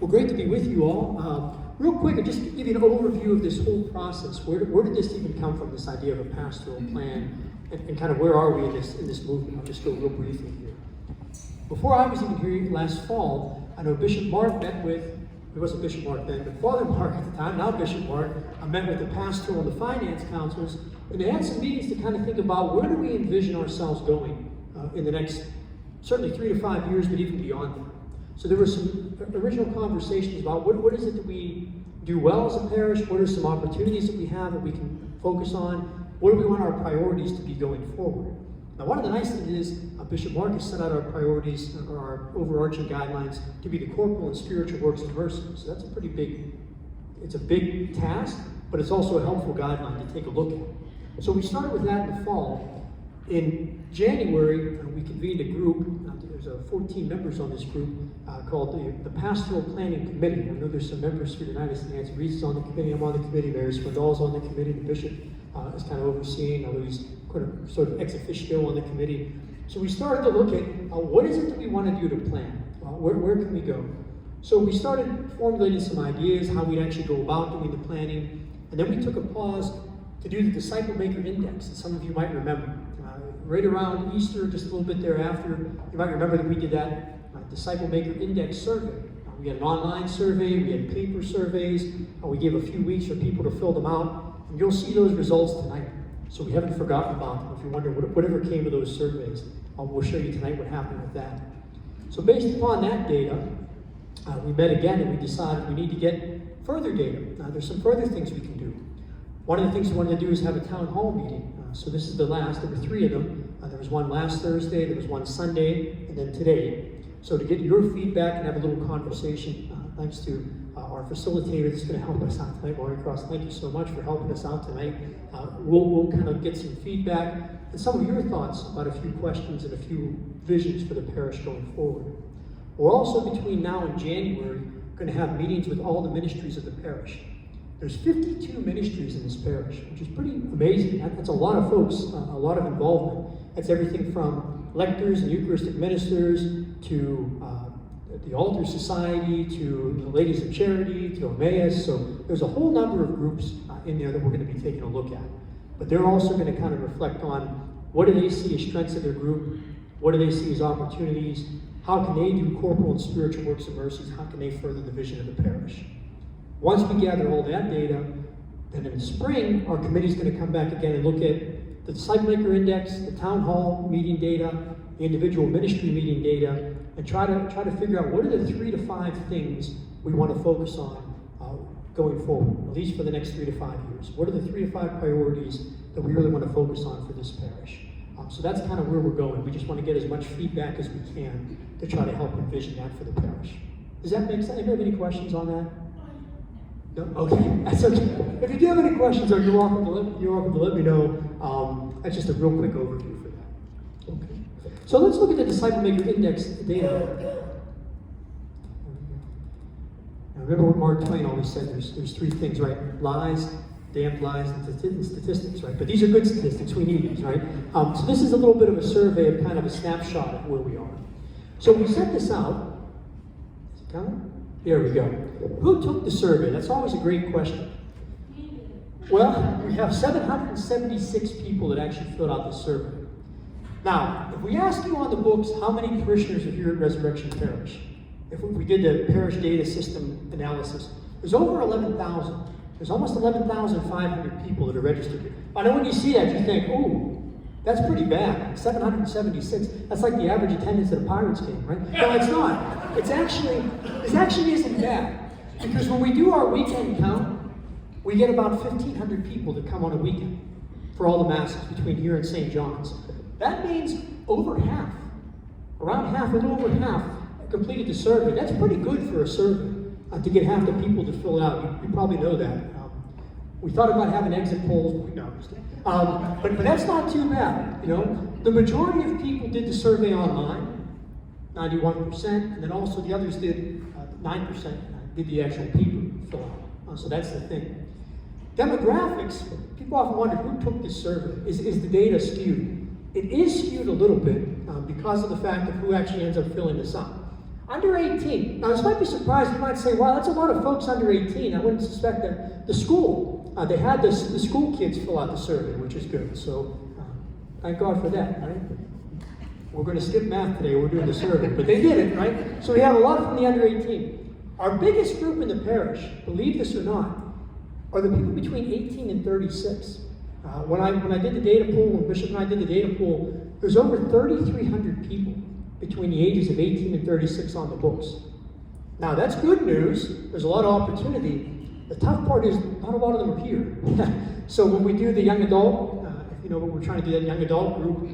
Well, great to be with you all. Real quick, I'll just give you an overview of this whole process. Where did this even come from, this idea of a pastoral plan, and kind of where are we in this movement? I'll just go real briefly here. Before I was even here last fall, I know Bishop Mark met with, it wasn't Bishop Mark then, but Father Mark at the time, now Bishop Mark, I met with the pastoral and the finance councils, and they had some meetings to kind of think about where do we envision ourselves going in the next, certainly 3 to 5 years, but even beyond that. So there were some original conversations about what is it that we do well as a parish, what are some opportunities that we have that we can focus on, what do we want our priorities to be going forward. Now, one of the nice things is Bishop Mark has set out our priorities, or our overarching guidelines, to be the corporal and spiritual works of mercy. So that's a pretty big, it's a big task, but it's also a helpful guideline to take a look at. So we started with that in the fall. In January, we convened a group, there's 14 members on this group, called the Pastoral Planning Committee. I know there's some members here tonight. Nancy Reese is on the committee, I'm on the committee, Mary Swindoll's on the committee, the bishop is kind of overseeing, although he's sort of ex officio on the committee. So we started to look at what is it that we want to do to plan? Where can we go? So we started formulating some ideas, how we'd actually go about doing the planning, and then we took a pause to do the Disciple Maker Index, that some of you might remember. Right around Easter, just a little bit thereafter, you might remember that we did that Disciple Maker Index survey. We had an online survey, we had paper surveys, we gave a few weeks for people to fill them out, and you'll see those results tonight. So we haven't forgotten about them. If you wonder whatever came of those surveys, we'll show you tonight what happened with that. So based upon that data, we met again and we decided we need to get further data. There's some further things we can do. One of the things we wanted to do is have a town hall meeting. So this is the last, there were 3 of them. There was one last Thursday, there was one Sunday, and then today. So to get your feedback and have a little conversation, thanks to our facilitator that's going to help us out tonight, Maureen Cross, thank you so much for helping us out tonight. We'll kind of get some feedback and some of your thoughts about a few questions and a few visions for the parish going forward. We're also, between now and January, going to have meetings with all the ministries of the parish. There's 52 ministries in this parish, which is pretty amazing. That's a lot of folks, a lot of involvement. That's everything from lectors and Eucharistic ministers to the Altar Society, to the Ladies of Charity, to Emmaus. So there's a whole number of groups in there that we're going to be taking a look at. But they're also going to kind of reflect on what do they see as strengths of their group, what do they see as opportunities, how can they do corporal and spiritual works of mercy, how can they further the vision of the parish. Once we gather all that data, then in the spring, our committee is going to come back again and look at the Disciple Maker Index, the town hall meeting data, the individual ministry meeting data, and try to figure out what are the 3 to 5 things we want to focus on going forward, at least for the next 3 to 5 years. What are the 3 to 5 priorities that we really want to focus on for this parish? So that's kind of where we're going. We just want to get as much feedback as we can to try to help envision that for the parish. Does that make sense? Anybody have any questions on that? No? Okay, that's okay. If you do have any questions, you're welcome to let me know. That's just a real quick overview for that. Okay. So let's look at the Disciple Maker Index data. Now remember what Mark Twain always said, there's 3 things, right? Lies, damned lies, and statistics, right? But these are good statistics, we need these, right? So this is a little bit of a survey of kind of a snapshot of where we are. So we sent this out. Is it coming? There we go. Who took the survey? That's always a great question. Well, we have 776 people that actually filled out this survey. Now, if we ask you on the books how many parishioners are here at Resurrection Parish, if we did the parish data system analysis, there's over 11,000. There's almost 11,500 people that are registered here. I know when you see that, you think, oh, that's pretty bad. 776. That's like the average attendance at a Pirates game, right? No, it's not. This actually isn't bad. Because when we do our weekend count, we get about 1,500 people that come on a weekend for all the masses between here and St. John's. That means over half, around half, a little over half, completed the survey. That's pretty good for a survey, to get half the people to fill it out. You probably know that. We thought about having exit polls, but no, but that's not too bad. You know, the majority of people did the survey online, 91%, and then also the others did 9% did the actual people fill out. So that's the thing. Demographics, people often wonder who took this survey. Is the data skewed? It is skewed a little bit because of the fact of who actually ends up filling this out. Under 18. Now, this might be surprising. You might say, wow, that's a lot of folks under 18. I wouldn't suspect that. The school, they had the school kids fill out the survey, which is good. So, thank God for that, right? We're going to skip math today. We're doing the survey. But they did it, right? So we have a lot from the under 18. Our biggest group in the parish, believe this or not, are the people between 18 and 36. When I did the data pool, when Bishop and I did the data pool, there's over 3,300 people between the ages of 18 and 36 on the books. Now, that's good news. There's a lot of opportunity. The tough part is not a lot of them are here. So when we do the young adult, if you know what we're trying to do, that young adult group,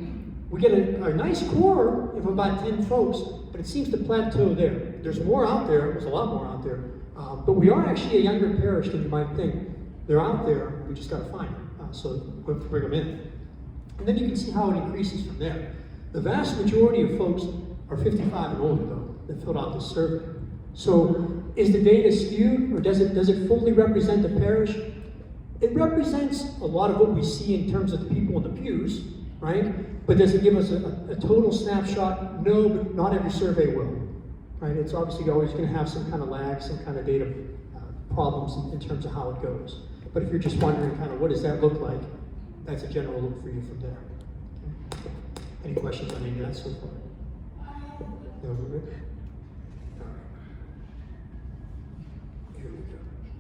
we get a nice core of about 10 folks, but it seems to plateau there. There's more out there. There's a lot more out there. But we are actually a younger parish than you might think. They're out there. We just got to find them. So we have to bring them in. And then you can see how it increases from there. The vast majority of folks are 55 and older, though, that filled out this survey. So is the data skewed, or does it fully represent the parish? It represents a lot of what we see in terms of the people in the pews, right? But does it give us a total snapshot? No, but not every survey will, right? It's obviously always going to have some kind of lag, some kind of data problems in terms of how it goes. But if you're just wondering kind of what does that look like, that's a general look for you from there. Okay. Any questions on any of that so far? No, we're good? Here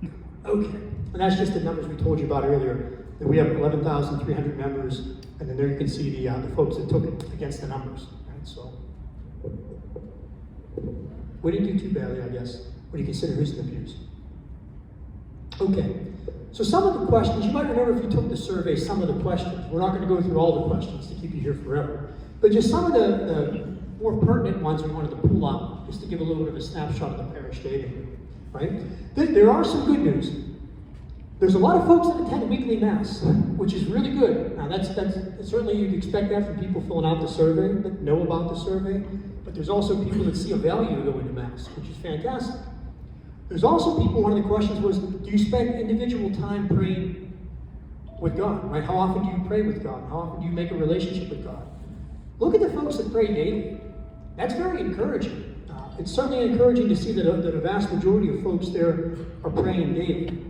we go. Okay, and that's just the numbers we told you about earlier. That we have 11,300 members, and then there you can see the folks that took it against the numbers. Right? So we didn't do too badly, I guess. What do you consider who's in the pews? Okay, so some of the questions, you might remember if you took the survey, some of the questions. We're not going to go through all the questions to keep you here forever. But just some of the more pertinent ones we wanted to pull up, just to give a little bit of a snapshot of the parish data, right? There are some good news. There's a lot of folks that attend weekly Mass, which is really good. Now that's certainly you'd expect that from people filling out the survey, that know about the survey, but there's also people that see a value to going to Mass, which is fantastic. There's also people, one of the questions was, do you spend individual time praying with God, right? How often do you pray with God? How often do you make a relationship with God? Look at the folks that pray daily. That's very encouraging. It's certainly encouraging to see that a vast majority of folks there are praying daily.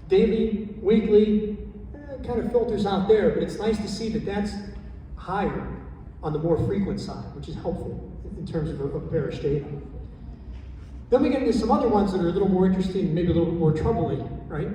Daily, weekly, kind of filters out there, but it's nice to see that that's higher on the more frequent side, which is helpful in terms of parish data. Then we get into some other ones that are a little more interesting, maybe a little more troubling, right?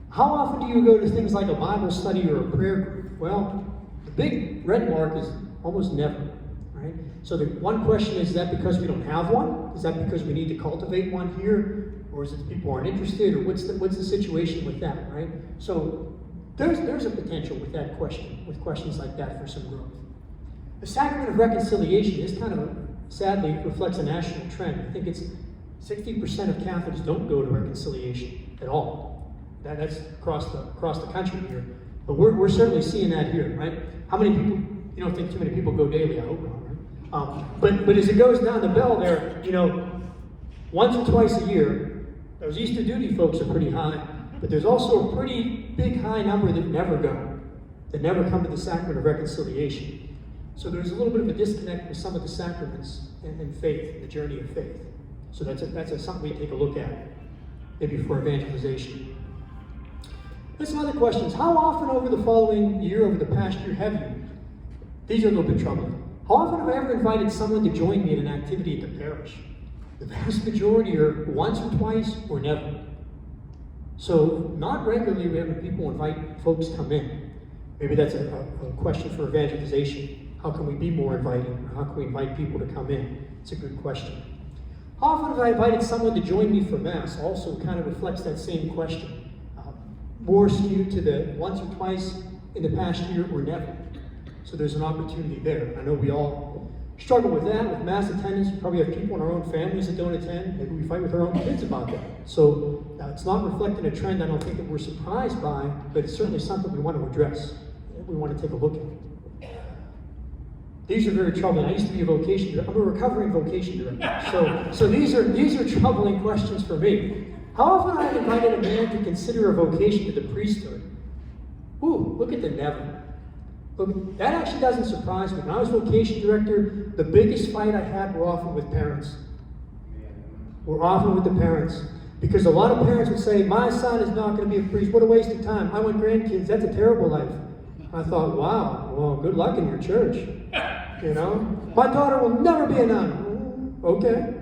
How often do you go to things like a Bible study or a prayer group? Well, the big red mark is almost never, right? So the one question is that because we don't have one? Is that because we need to cultivate one here? Or is it that people aren't interested? Or what's the situation with that, right? So there's a potential with that question, with questions like that for some growth. The sacrament of reconciliation is kind of, sadly, reflects a national trend. I think it's 60% of Catholics don't go to reconciliation at all. That's across the country here. But we're certainly seeing that here, right? How many people, you don't think too many people go daily, I hope not, right? But as it goes down the bell there, once or twice a year, those Easter duty folks are pretty high, but there's also a pretty big high number that never go, that never come to the sacrament of reconciliation. So there's a little bit of a disconnect with some of the sacraments and faith, the journey of faith. So that's something we take a look at, maybe for evangelization. There's some other questions. How often over the following year, over the past year, have you? These are a little bit troubling. How often have I ever invited someone to join me in an activity at the parish? The vast majority are once or twice or never. So not regularly we have people invite folks come in. Maybe that's a question for evangelization. How can we be more inviting? Or how can we invite people to come in? It's a good question. How often have I invited someone to join me for Mass? Also kind of reflects that same question. More skewed to the once or twice in the past year or never. So there's an opportunity there. I know we all struggle with that, with Mass attendance. We probably have people in our own families that don't attend. Maybe we fight with our own kids about that. So it's not reflecting a trend I don't think that we're surprised by, but it's certainly something we want to address. We want to take a look at. These are very troubling. I used to be a vocation director. I'm a recovering vocation director. So these are troubling questions for me. How often have I invited a man to consider a vocation to the priesthood? Ooh, look at the never. Look, that actually doesn't surprise me. When I was vocation director, the biggest fight I had were often with parents. were often with the parents. Because a lot of parents would say, my son is not going to be a priest. What a waste of time. I want grandkids. That's a terrible life. I thought, wow, well, good luck in your church. You know? My daughter will never be a nun. Okay.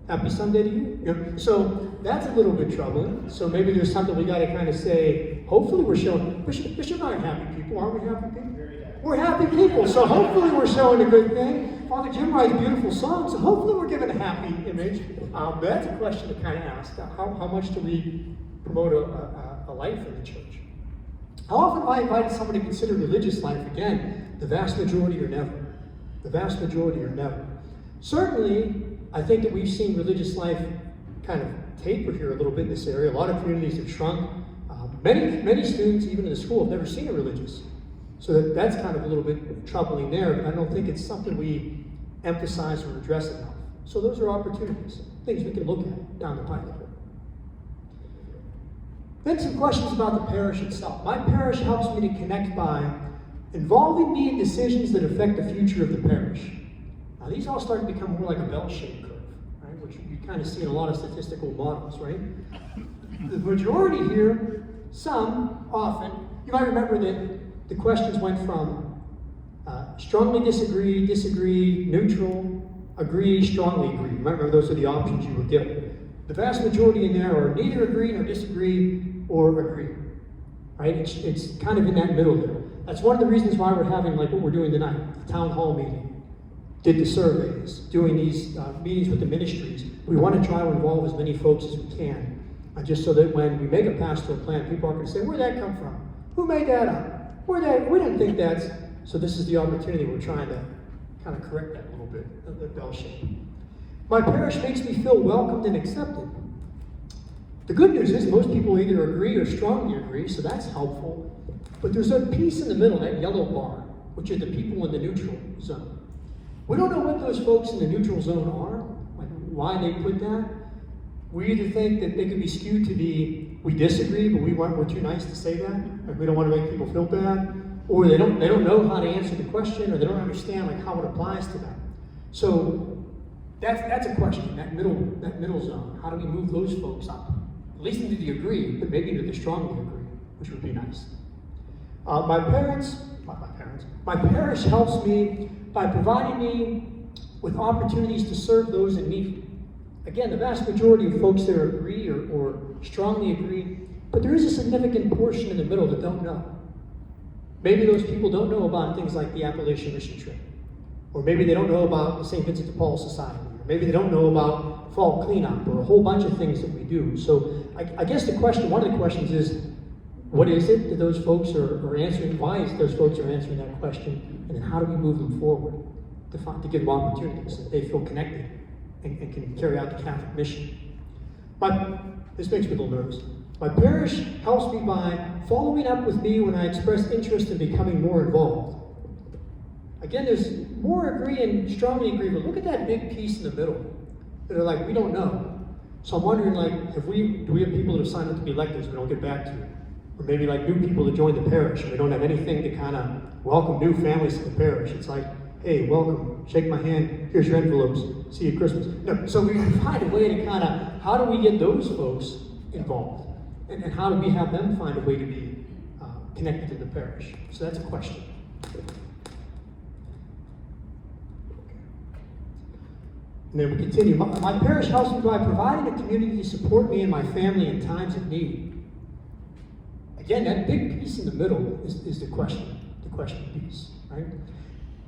Happy Sunday to you. You know? So that's a little bit troubling. So maybe there's something we got to kind of say, hopefully we're showing, Bishop and I are happy people. Aren't we happy people? We're happy people, so hopefully we're showing a good thing. Father Jim writes beautiful songs, so hopefully we're giving a happy image. But that's a question to kind of ask. How much do we promote a life in the church? How often have I invited someone to consider religious life? Again, the vast majority are never. The vast majority are never. Certainly, I think that we've seen religious life kind of taper here a little bit in this area. A lot of communities have shrunk. Many students, even in the school, have never seen a religious. So that's kind of a little bit troubling there, but I don't think it's something we emphasize or address enough. So those are opportunities, things we can look at down the pipe. Then some questions about the parish itself. My parish helps me to connect by involving me in decisions that affect the future of the parish. Now these all start to become more like a bell-shaped curve, right? Which you kind of see in a lot of statistical models, right? The majority here, some, often, you might remember that the questions went from strongly disagree, neutral, agree, strongly agree. Remember, those are the options you were given. The vast majority in there are neither agree nor disagree or agree. Right? It's kind of in that middle there. That's one of the reasons why we're having like what we're doing tonight, the town hall meeting. Did the surveys, doing these meetings with the ministries. We want to try to involve as many folks as we can, just so that when we make a pastoral plan, people aren't going to say, where'd that come from? Who made that up? We didn't think that's, so this is the opportunity we're trying to kind of correct that a little bit, the bell shape. My parish makes me feel welcomed and accepted. The good news is most people either agree or strongly agree, so that's helpful. But there's a piece in the middle, that yellow bar, which are the people in the neutral zone. We don't know what those folks in the neutral zone are, like why they put that. We either think that they could be skewed to the we disagree, but we're too nice to say that, like we don't want to make people feel bad, or they don't know how to answer the question, or they don't understand like how it applies to them. So that's a question, that middle zone. How do we move those folks up? At least into the agree, but maybe into the strongly agree, which would be nice. My parish helps me by providing me with opportunities to serve those in need. Again, the vast majority of folks there agree or strongly agree, but there is a significant portion in the middle that don't know. Maybe those people don't know about things like the Appalachian Mission Trip, or maybe they don't know about the St. Vincent de Paul Society, or maybe they don't know about fall cleanup, or a whole bunch of things that we do. So I guess one of the questions is, what is it that those folks are answering? Why is those folks are answering that question? And then how do we move them forward to give them opportunities so that they feel connected and can carry out the Catholic mission? This makes me a little nervous. My parish helps me by following up with me when I express interest in becoming more involved. Again, there's more agree and strongly agree, but look at that big piece in the middle that are like, we don't know. So I'm wondering, like, do we have people that have signed up to be electors we don't get back to? Or maybe like new people that join the parish and we don't have anything to kind of welcome new families to the parish. It's like, hey, welcome, shake my hand, here's your envelopes, see you at Christmas. No, so we find a way to kind of, how do we get those folks involved? And how do we have them find a way to be connected to the parish? So that's a question. And then we continue. My parish helps me by providing a community to support me and my family in times of need. Again, that big piece in the middle is the question piece, right?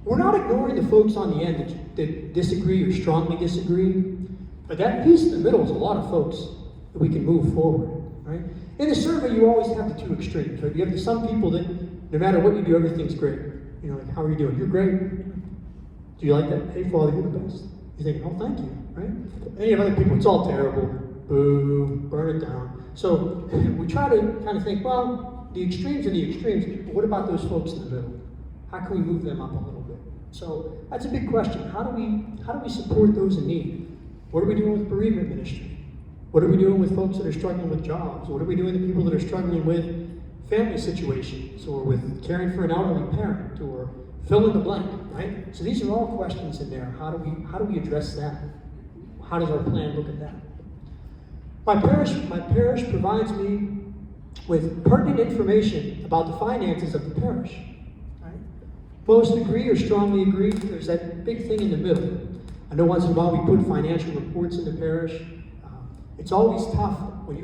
We're not ignoring the folks on the end that disagree or strongly disagree, but that piece in the middle is a lot of folks that we can move forward, right? In the survey, you always have the two extremes, right? You have some people that no matter what you do, everything's great. You know, like, how are you doing? You're great. Do you like that? Hey, Father, you're the best. You're thinking, oh, thank you, right? And you have other people, it's all terrible. Boo, burn it down. So we try to kind of think, well, the extremes are the extremes, but what about those folks in the middle? How can we move them up a little bit? So that's a big question. How do we support those in need? What are we doing with bereavement ministry? What are we doing with folks that are struggling with jobs? What are we doing with people that are struggling with family situations or with caring for an elderly parent or fill in the blank, right? So these are all questions in there. How do we address that? How does our plan look at that? My parish provides me with pertinent information about the finances of the parish. Right? Most agree or strongly agree. There's that big thing in the middle. I know once in a while we put financial reports in the parish. It's always tough when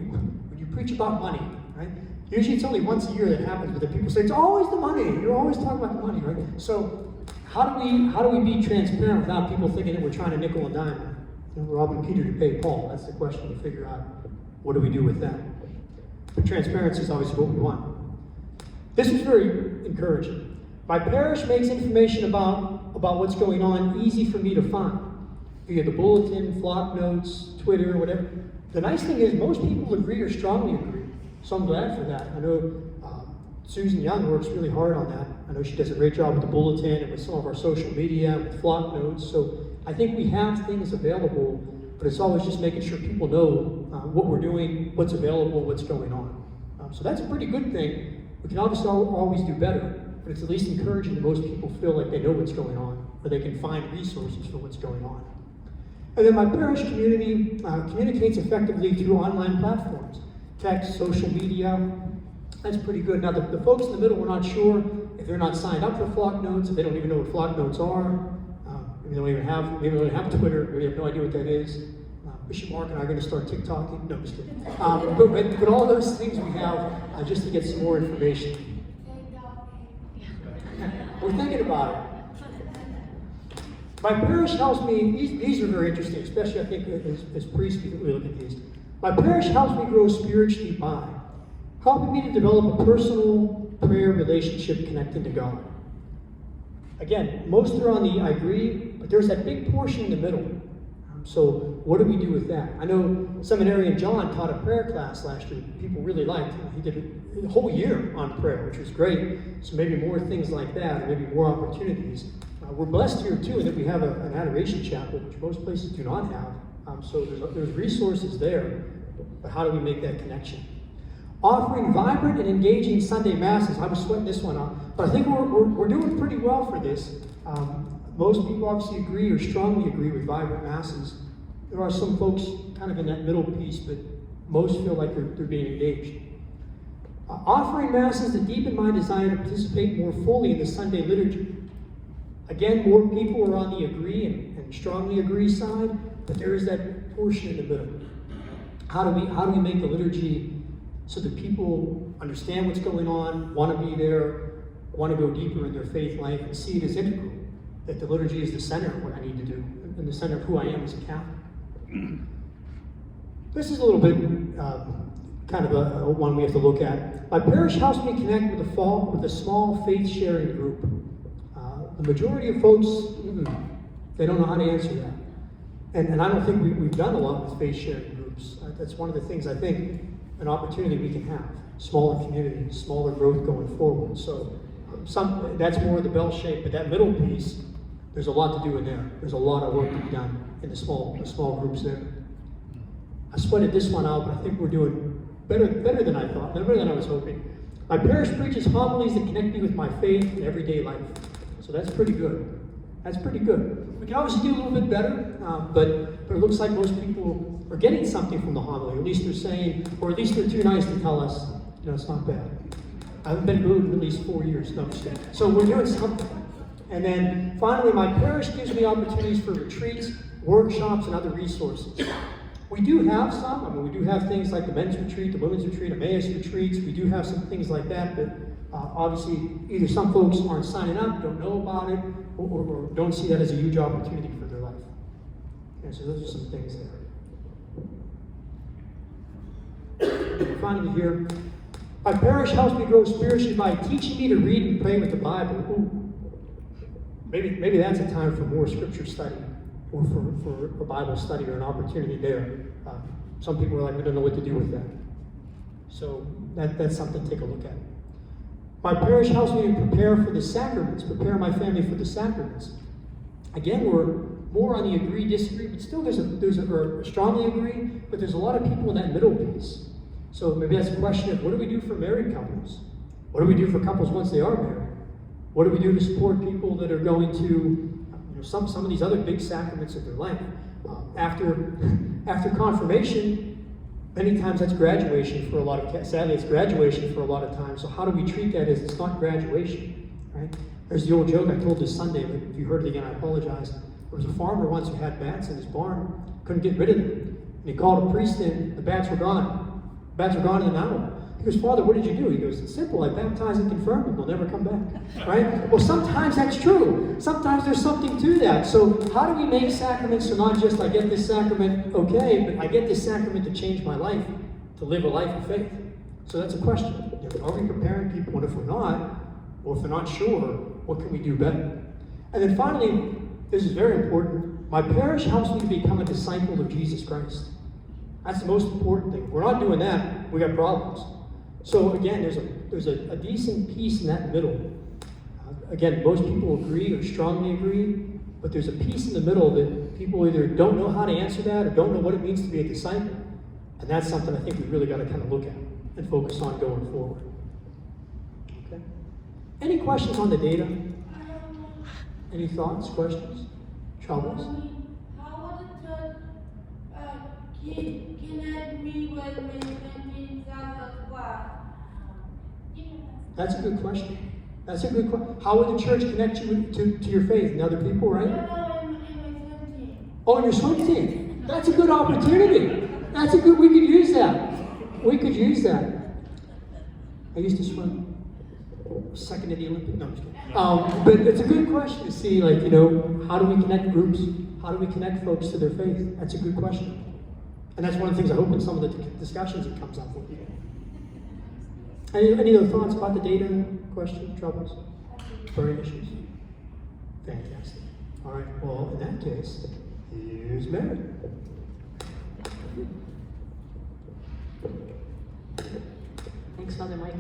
you preach about money, right? Usually it's only once a year that happens, but then people say, it's always the money. You're always talking about the money, right? So how do we be transparent without people thinking that we're trying to nickel and dime? We're robbing Peter to pay Paul. That's the question to figure out. What do we do with that? But transparency is always what we want. This is very encouraging. My parish makes information about what's going on easy for me to find via the bulletin, flock notes, Twitter, whatever. The nice thing is most people agree or strongly agree. So I'm glad for that. I know Susan Young works really hard on that. I know she does a great job with the bulletin and with some of our social media, with flock notes. So I think we have things available, but it's always just making sure people know what we're doing, what's available, what's going on. So that's a pretty good thing. We can obviously always do better, but it's at least encouraging that most people feel like they know what's going on, or they can find resources for what's going on. And then my parish community communicates effectively through online platforms, text, social media. That's pretty good. Now the folks in the middle, we're not sure if they're not signed up for flock notes, if they don't even know what flock notes are. Maybe they don't even have Twitter, maybe they have no idea what that is. Bishop Mark and I are going to start TikToking. No, just kidding. But all those things we have just to get some more information. We're thinking about it. My parish helps me, these are very interesting, especially I think as priests we look at these. My parish helps me grow spiritually by helping me to develop a personal prayer relationship connected to God. Again, most are on the I agree, but there's that big portion in the middle. So what do we do with that? I know seminarian John taught a prayer class last year. People really liked it. He did a whole year on prayer, which was great. So maybe more things like that, or maybe more opportunities. We're blessed here too that we have an adoration chapel, which most places do not have. So there's resources there, but how do we make that connection? Offering vibrant and engaging Sunday masses. I was sweating this one out, but I think we're doing pretty well for this. Most people obviously agree or strongly agree with vibrant masses. There are some folks kind of in that middle piece, but most feel like they're being engaged. Offering masses to deepen my desire to participate more fully in the Sunday liturgy. Again, more people are on the agree and strongly agree side, but there is that portion in the middle. How do we make the liturgy so that people understand what's going on, want to be there, want to go deeper in their faith life, and see it as integral? That the liturgy is the center of what I need to do, and the center of who I am as a Catholic. This is a little bit kind of a one we have to look at. My parish helps me connect with a small faith-sharing group. The majority of folks, they don't know how to answer that. And I don't think we've done a lot with faith-sharing groups. That's one of the things I think, an opportunity we can have. Smaller community, smaller growth going forward. So that's more the bell shape, but that middle piece, there's a lot to do in there. There's a lot of work to be done in the small groups there. I sweated this one out, but I think we're doing better than I thought, better than I was hoping. My parish preaches homilies that connect me with my faith in everyday life. So that's pretty good. That's pretty good. We can obviously do a little bit better, but it looks like most people are getting something from the homily. At least they're saying, or at least they're too nice to tell us, it's not bad. I haven't been booed in at least 4 years. No, so we're doing something. And then finally, my parish gives me opportunities for retreats, workshops, and other resources. We do have some. We do have things like the men's retreat, the women's retreat, Emmaus retreats. We do have some things like that, but obviously either some folks aren't signing up, don't know about it, or don't see that as a huge opportunity for their life. And so those are some things there. And finally here, my parish helps me grow spiritually by teaching me to read and pray with the Bible. Ooh. Maybe that's a time for more scripture study, or for a Bible study, or an opportunity there. Some people are like, we don't know what to do with that. So that's something to take a look at. My parish helps me to prepare for the sacraments, prepare my family for the sacraments. Again, we're more on the agree, disagree, but still there's a strongly agree, but there's a lot of people in that middle piece. So maybe that's a question of, what do we do for married couples? What do we do for couples once they are married? What do we do to support people that are going to some of these other big sacraments of their life? After confirmation, many times that's graduation for a lot of, sadly it's graduation for a lot of times. So how do we treat that as it's not graduation, right? There's the old joke I told this Sunday, but if you heard it again, I apologize. There was a farmer once who had bats in his barn, couldn't get rid of them. And he called a priest in, the bats were gone. The bats were gone in an hour. He goes, Father, what did you do? He goes, it's simple, I baptized and confirmed them, they'll never come back, right? Well, sometimes that's true. Sometimes there's something to that. So how do we make sacraments so not just I get this sacrament, okay, but I get this sacrament to change my life, to live a life of faith? So that's a question. Are we preparing people? And if we're not, or if they're not sure, what can we do better? And then finally, this is very important, my parish helps me to become a disciple of Jesus Christ. That's the most important thing. If we're not doing that, we got problems. So again, there's a decent piece in that middle. Again, most people agree or strongly agree, but there's a piece in the middle that people either don't know how to answer that or don't know what it means to be a disciple. And that's something I think we really got to kind of look at and focus on going forward. Okay. Any questions on the data? Any thoughts, questions, troubles? How would the church connect me with my class? That's a good question. That's a good question. How would the church connect you to your faith and other people, right? No, in my swim team. Oh, in your swim team. That's a good opportunity. We could use that. We could use that. I used to swim second in the Olympic, no, I'm just kidding. But it's a good question to see, like, how do we connect groups? How do we connect folks to their faith? That's a good question. And that's one of the things I hope in some of the discussions it comes up with. Any other thoughts about the data, questions, troubles, burning issues? Fantastic. All right, well, in that case, here's Mary. Thanks, Father Mike.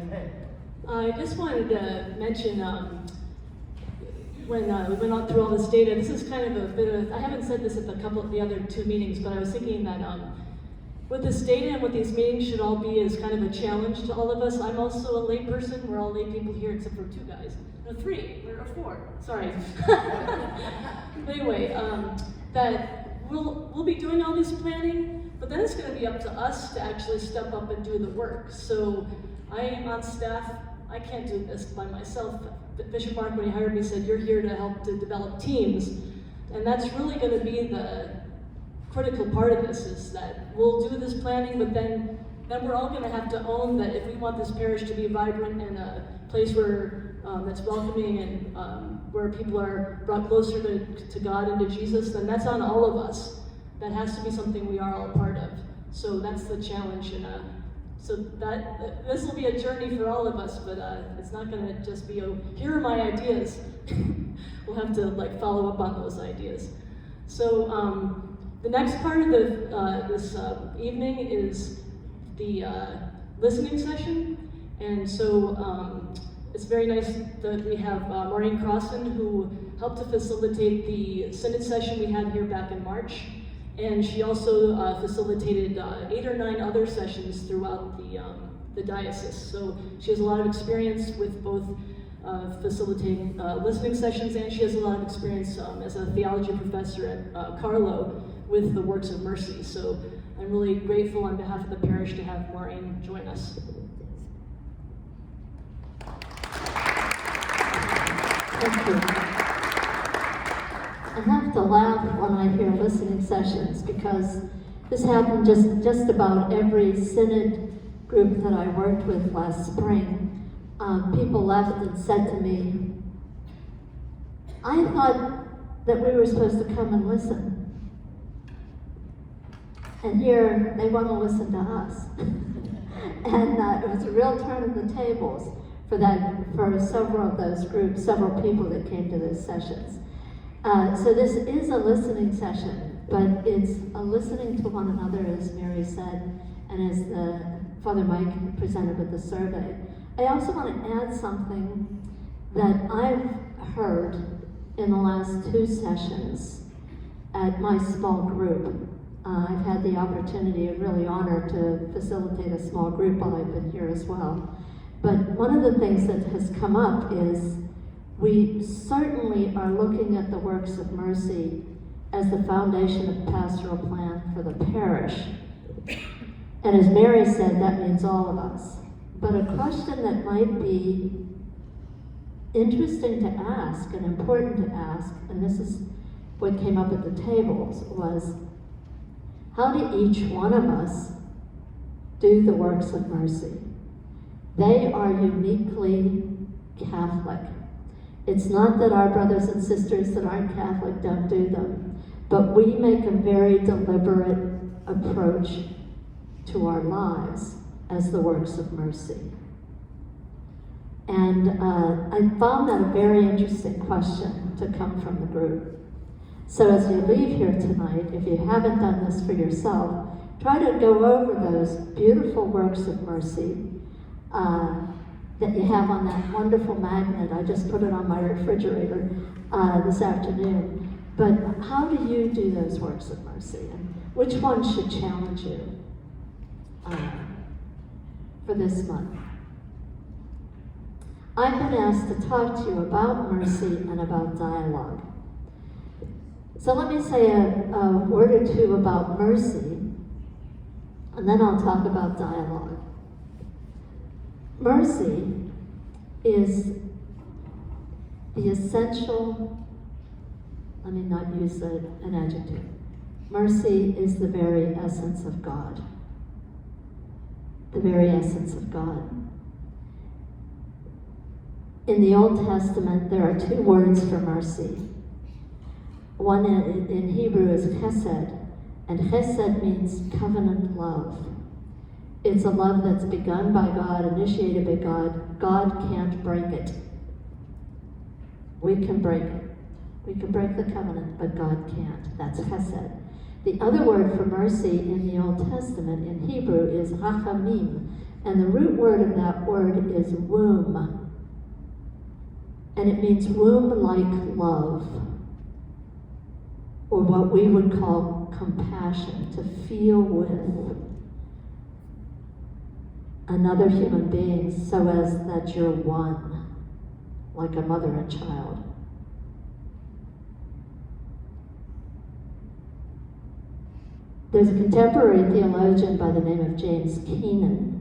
I just wanted to mention when we went on through all this data, this is kind of a bit of, I haven't said this at the other two meetings, but I was thinking that what this data and what these meetings should all be is kind of a challenge to all of us. I'm also a lay person. We're all lay people here except for two guys. No, three. We're four. Sorry. But anyway, that we'll be doing all this planning, but then it's going to be up to us to actually step up and do the work. So I am on staff. I can't do this by myself. Bishop Mark, when he hired me, said, you're here to help to develop teams. And that's really going to be the critical part of this, is that we'll do this planning, but then we're all going to have to own that if we want this parish to be vibrant and a place where that's welcoming and where people are brought closer to God and to Jesus, then that's on all of us. That has to be something we are all part of. So that's the challenge. And so this will be a journey for all of us, but it's not going to just be, here are my ideas. We'll have to follow up on those ideas. So the next part of this evening is the listening session. And so it's very nice that we have Maureen Crossan, who helped to facilitate the Synod session we had here back in March. And she also facilitated 8 or 9 other sessions throughout the diocese. So she has a lot of experience with both facilitating listening sessions, and she has a lot of experience as a theology professor at Carlo with the Works of Mercy. So I'm really grateful on behalf of the parish to have Maureen join us. Thank you. I have to laugh when I hear listening sessions, because this happened just about every synod group that I worked with last spring. People left and said to me, I thought that we were supposed to come and listen. And here they want to listen to us. And it was a real turn of the tables for several of those groups, several people that came to those sessions. So this is a listening session, but it's a listening to one another, as Mary said, and as Father Mike presented with the survey. I also want to add something that I've heard in the last 2 sessions at my small group. I've had the opportunity, and really honored, to facilitate a small group while I've been here as well. But one of the things that has come up is we certainly are looking at the Works of Mercy as the foundation of the pastoral plan for the parish. And as Mary said, that means all of us. But a question that might be interesting to ask and important to ask, and this is what came up at the tables, was how do each one of us do the works of mercy? They are uniquely Catholic. It's not that our brothers and sisters that aren't Catholic don't do them, but we make a very deliberate approach to our lives as the works of mercy. And I found that a very interesting question to come from the group. So as you leave here tonight, if you haven't done this for yourself, try to go over those beautiful works of mercy that you have on that wonderful magnet. I just put it on my refrigerator this afternoon. But how do you do those works of mercy? And which one should challenge you for this month? I've been asked to talk to you about mercy and about dialogue. So let me say a word or two about mercy, and then I'll talk about dialogue. Mercy is the essential, let me not use an adjective. Mercy is the very essence of God. The very essence of God. In the Old Testament, there are two words for mercy. One in Hebrew is chesed, and chesed means covenant love. It's a love that's begun by God, initiated by God. God can't break it. We can break it. We can break the covenant, but God can't. That's chesed. The other word for mercy in the Old Testament in Hebrew is rachamim, and the root word of that word is womb. And it means womb-like love, or what we would call compassion, to feel with another human being so as that you're one, like a mother and child. There's a contemporary theologian by the name of James Keenan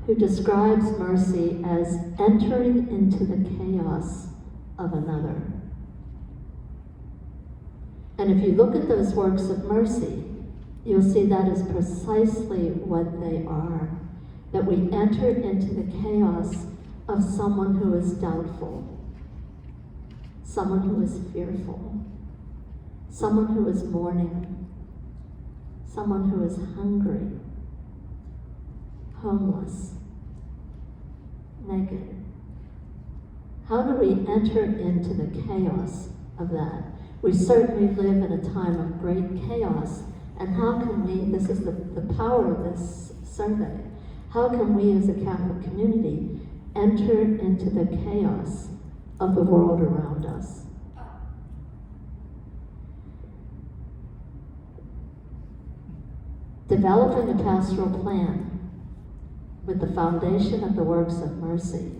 who describes mercy as entering into the chaos of another. And if you look at those works of mercy, you'll see that is precisely what they are. That we enter into the chaos of someone who is doubtful, someone who is fearful, someone who is mourning, someone who is hungry, homeless, naked. How do we enter into the chaos of that? We certainly live in a time of great chaos, and how can we, this is the power of this survey, how can we as a Catholic community enter into the chaos of the world around us? Developing a pastoral plan with the foundation of the works of mercy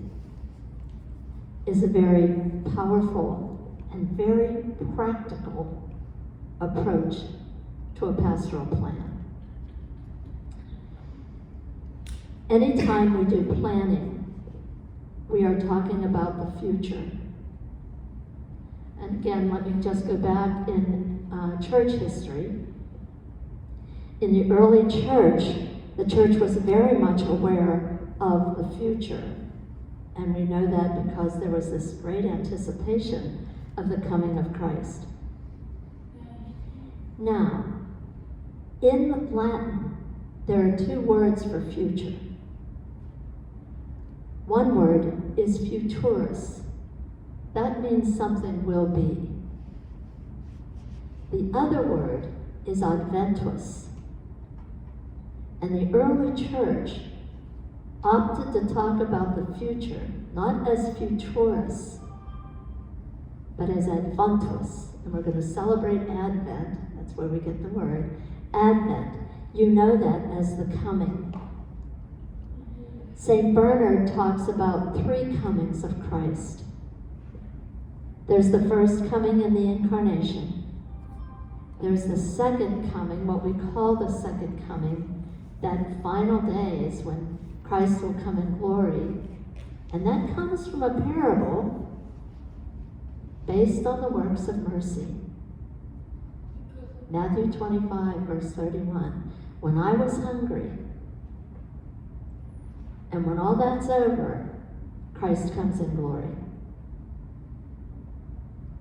is a very powerful and very practical approach to a pastoral plan. Anytime we do planning, we are talking about the future. And again, let me just go back in church history. In the early church, the church was very much aware of the future. And we know that because there was this great anticipation of the coming of Christ. Now, in Latin, there are two words for future. One word is futurus. That means something will be. The other word is adventus. And the early church opted to talk about the future, not as futurus, but as adventus. And we're going to celebrate Advent, that's where we get the word, Advent. You know that as the coming. St. Bernard talks about three comings of Christ. There's the first coming in the Incarnation. There's the second coming, what we call the second coming. That final day is when Christ will come in glory. And that comes from a parable based on the works of mercy. Matthew 25, verse 31. When I was hungry, and when all that's over, Christ comes in glory.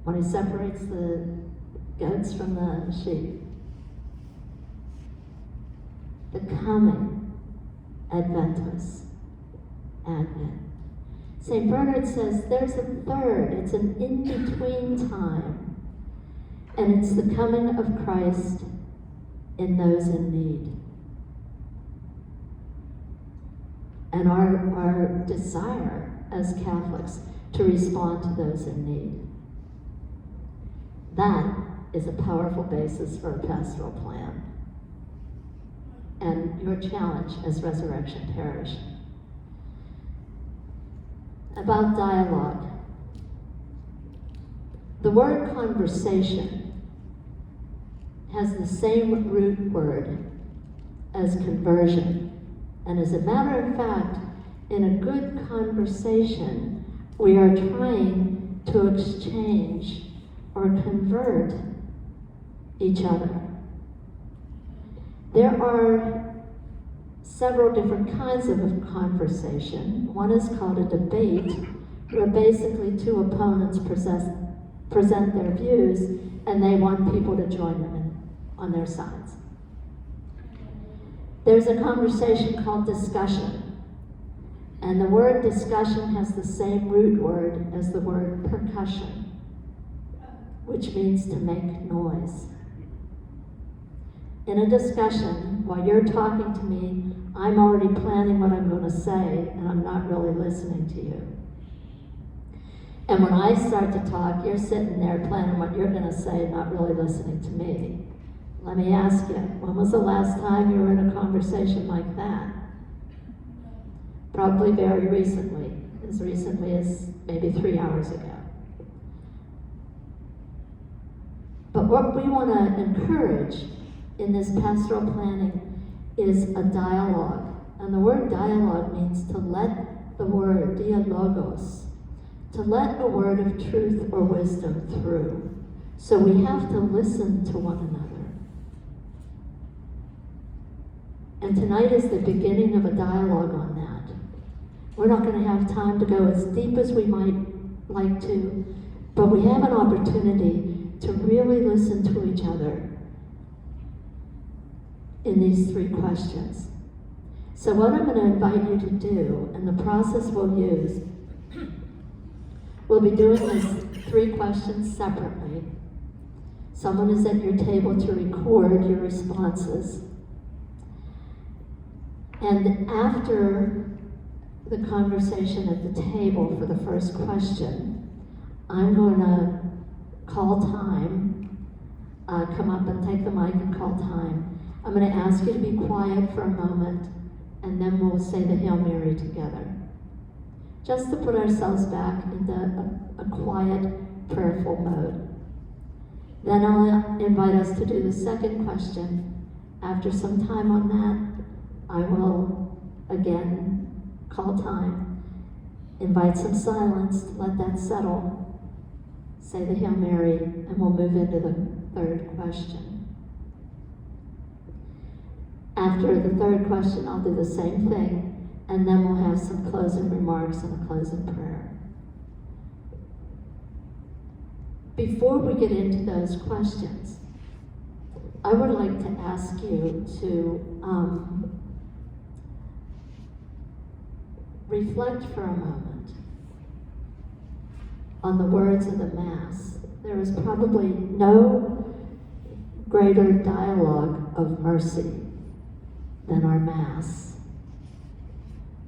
When he separates the goats from the sheep. The coming, Adventus, Advent. St. Bernard says there's a third, it's an in-between time, and it's the coming of Christ in those in need. And our desire as Catholics to respond to those in need. That is a powerful basis for a pastoral plan. And your challenge as Resurrection Parish. About dialogue. The word conversation has the same root word as conversion. And as a matter of fact, in a good conversation, we are trying to exchange or convert each other. There are several different kinds of conversation. One is called a debate, where basically two opponents present their views, and they want people to join them on their sides. There's a conversation called discussion, and the word discussion has the same root word as the word percussion, which means to make noise. In a discussion, while you're talking to me, I'm already planning what I'm going to say, and I'm not really listening to you. And when I start to talk, you're sitting there planning what you're going to say, not really listening to me. Let me ask you, when was the last time you were in a conversation like that? Probably very recently, as recently as maybe 3 hours ago. But what we want to encourage in this pastoral planning is a dialogue. And the word dialogue means to let the word, dialogos, to let a word of truth or wisdom through. So we have to listen to one another. And tonight is the beginning of a dialogue on that. We're not going to have time to go as deep as we might like to, but we have an opportunity to really listen to each other in these 3 questions. So what I'm going to invite you to do, and the process we'll use, we'll be doing these 3 questions separately. Someone is at your table to record your responses. And after the conversation at the table for the first question, I'm going to call time, come up and take the mic and call time. I'm going to ask you to be quiet for a moment, and then we'll say the Hail Mary together. Just to put ourselves back into a quiet, prayerful mode. Then I'll invite us to do the second question. After some time on that, I will again call time, invite some silence to let that settle, say the Hail Mary, and we'll move into the third question. After the third question, I'll do the same thing, and then we'll have some closing remarks and a closing prayer. Before we get into those questions, I would like to ask you to reflect for a moment on the words of the Mass. There is probably no greater dialogue of mercy than our Mass.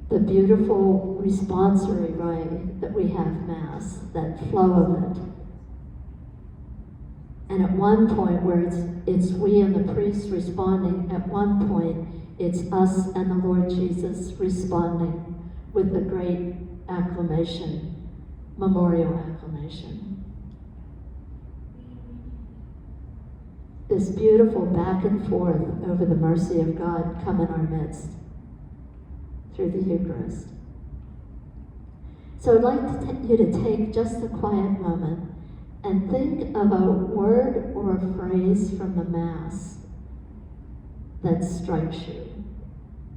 The beautiful responsory way that we have Mass, that flow of it. And at one point where it's we and the priest responding, at one point it's us and the Lord Jesus responding with the great acclamation, memorial acclamation. this beautiful back and forth over the mercy of God come in our midst through the Eucharist. So I'd like you to take just a quiet moment and think of a word or a phrase from the Mass that strikes you,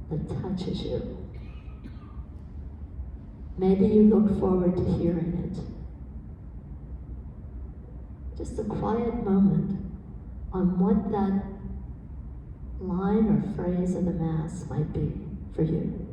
that touches you. Maybe you look forward to hearing it. Just a quiet moment on what that line or phrase in the Mass might be for you.